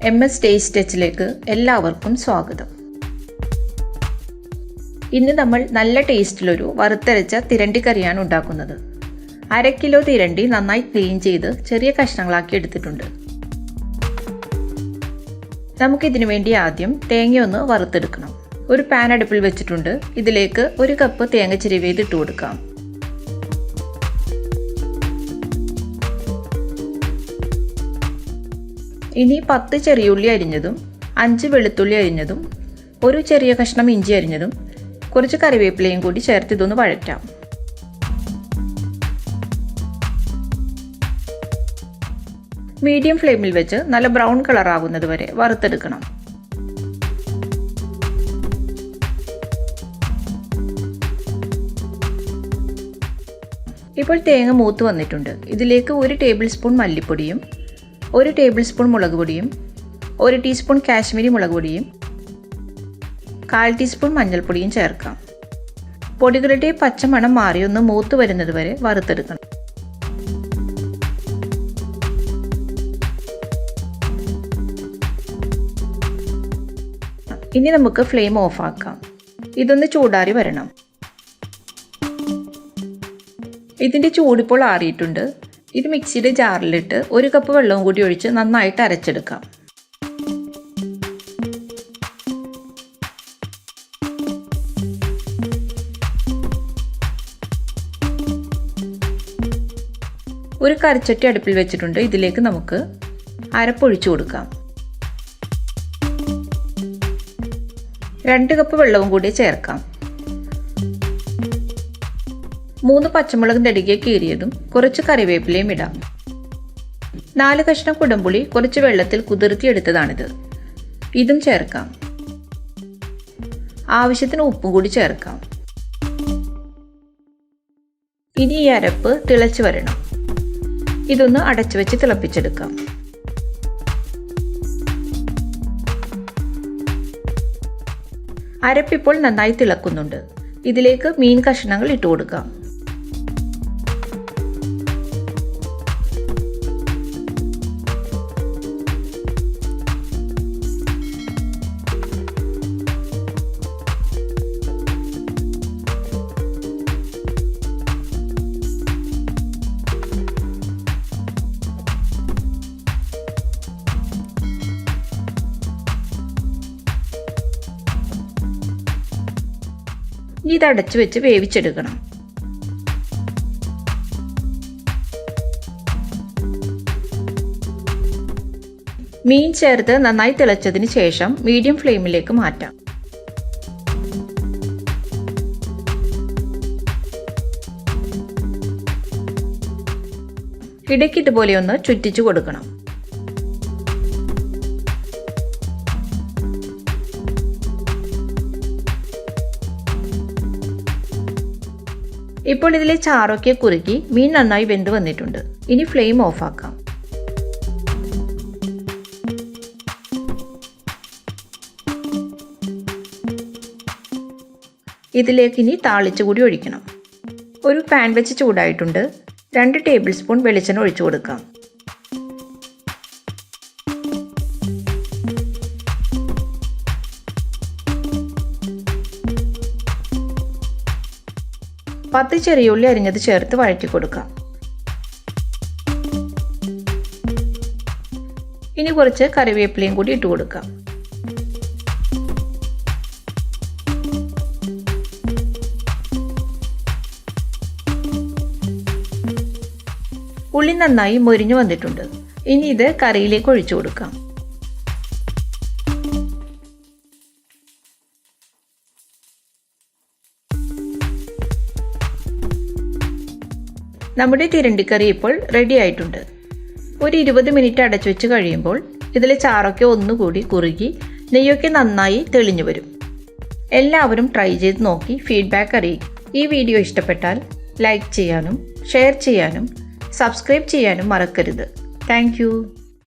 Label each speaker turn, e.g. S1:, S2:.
S1: MSTasteTouchലേക്ക് എല്ലാവർക്കും സ്വാഗതം. ഇന്ന് നമ്മൾ നല്ല ടേസ്റ്റിലൊരു വറുത്തരച്ച തിരണ്ടി കറിയാണ് ഉണ്ടാക്കുന്നത്. 1/2 കിലോ തിരണ്ടി നന്നായി ക്ലീൻ ചെയ്ത് ചെറിയ കഷ്ണങ്ങളാക്കി എടുത്തിട്ടുണ്ട്. നമുക്കിതിനു വേണ്ടി ആദ്യം തേങ്ങയൊന്ന് വറുത്തെടുക്കണം. ഒരു പാൻ അടുപ്പിൽ വെച്ചിട്ടുണ്ട്. ഇതിലേക്ക് 1 കപ്പ് തേങ്ങ ചിരവിയത് ഇട്ട് കൊടുക്കാം. ഇനി 10 ചെറിയുള്ളി അരിഞ്ഞതും 5 വെളുത്തുള്ളി അരിഞ്ഞതും 1 ചെറിയ കഷ്ണം ഇഞ്ചി അരിഞ്ഞതും കുറച്ച് കറിവേപ്പിലയും കൂടി ചേർത്ത് ഇതൊന്ന് വഴറ്റാം. മീഡിയം ഫ്ലെയിമിൽ വെച്ച് നല്ല ബ്രൗൺ കളർ ആകുന്നത് വരെ വറുത്തെടുക്കണം. ഇപ്പോൾ തേങ്ങ മൂത്ത് വന്നിട്ടുണ്ട്. ഇതിലേക്ക് 1 ടേബിൾ സ്പൂൺ മല്ലിപ്പൊടിയും 1 ടേബിൾ സ്പൂൺ മുളക് പൊടിയും 1 ടീസ്പൂൺ കാശ്മീരി മുളക് പൊടിയും 1/4 ടീസ്പൂൺ മഞ്ഞൾപ്പൊടിയും ചേർക്കാം. പൊടികളുടെ പച്ചമണം മാറി ഒന്ന് മൂത്ത് വരുന്നത് വരെ വറുത്തെടുക്കണം. ഇനി നമുക്ക് ഫ്ലെയിം ഓഫ് ആക്കാം. ഇതൊന്ന് ചൂടാറി വരണം. ഇതിൻ്റെ ചൂടിപ്പോൾ ആറിയിട്ടുണ്ട്. ഇത് മിക്സിയുടെ ജാറിലിട്ട് 1 കപ്പ് വെള്ളവും കൂടി ഒഴിച്ച് നന്നായിട്ട് അരച്ചെടുക്കാം. ഒരു കറിച്ചട്ടി അടുപ്പിൽ വെച്ചിട്ടുണ്ട്. ഇതിലേക്ക് നമുക്ക് അരപ്പൊഴിച്ചു കൊടുക്കാം. 2 കപ്പ് വെള്ളവും കൂടി ചേർക്കാം. 3 പച്ചമുളക് നെടുകെ കീറിയതും കുറച്ച് കറിവേപ്പിലയും ഇടാം. 4 കഷ്ണം കുടംപുളി കുറച്ച് വെള്ളത്തിൽ കുതിർത്തിയെടുത്തതാണിത്. ഇതും ചേർക്കാം. ആവശ്യത്തിന് ഉപ്പും കൂടി ചേർക്കാം. ഇനി ഈ അരപ്പ് തിളച്ച് വരണം. ഇതൊന്ന് അടച്ചു വെച്ച് തിളപ്പിച്ചെടുക്കാം. അരപ്പിപ്പോൾ നന്നായി തിളക്കുന്നുണ്ട്. ഇതിലേക്ക് മീൻ കഷ്ണങ്ങൾ ഇട്ട് കൊടുക്കാം. ഇത് അടച്ചു വെച്ച് വേവിച്ചെടുക്കണം. മീൻ ചേർത്ത് നന്നായി തിളച്ചതിന് ശേഷം മീഡിയം ഫ്ലെയിമിലേക്ക് മാറ്റാം. ഇടയ്ക്ക് ഇതുപോലെ ഒന്ന് ചുറ്റിച്ചു കൊടുക്കണം. ഇപ്പോൾ ഇതിലെ ചാറൊക്കെ കുറുക്കി മീൻ നന്നായി വെന്ത് വന്നിട്ടുണ്ട്. ഇനി ഫ്ലെയിം ഓഫ് ആക്കാം. ഇതിലേക്ക് ഇനി താളിച്ചു കൂടി ഒഴിക്കണം. ഒരു പാൻ വെച്ച് ചൂടായിട്ടുണ്ട്. 2 ടേബിൾ സ്പൂൺ വെളിച്ചെണ്ണ ഒഴിച്ചു കൊടുക്കാം. പത്ത് ചെറിയുള്ളി അരിഞ്ഞത് ചേർത്ത് വഴറ്റി കൊടുക്കാം. ഇനി കുറച്ച് കറിവേപ്പിലയും കൂടി ഇട്ട് കൊടുക്കാം. ഉള്ളി നന്നായി മൊരിഞ്ഞു വന്നിട്ടുണ്ട്. ഇനി ഇത് കറിയിലേക്ക് ഒഴിച്ചു കൊടുക്കാം. നമ്മുടെ തിരണ്ടിക്കറി ഇപ്പോൾ റെഡി ആയിട്ടുണ്ട്. ഒരു 20 മിനിറ്റ് അടച്ചു വെച്ച് കഴിയുമ്പോൾ ഇതിലെ ചാറൊക്കെ ഒന്നുകൂടി കുറുകി നെയ്യൊക്കെ നന്നായി തെളിഞ്ഞു വരും. എല്ലാവരും ട്രൈ ചെയ്ത് നോക്കി ഫീഡ്ബാക്ക് അറിയിക്കും. ഈ വീഡിയോ ഇഷ്ടപ്പെട്ടാൽ ലൈക്ക് ചെയ്യാനും ഷെയർ ചെയ്യാനും സബ്സ്ക്രൈബ് ചെയ്യാനും മറക്കരുത്. Thank you.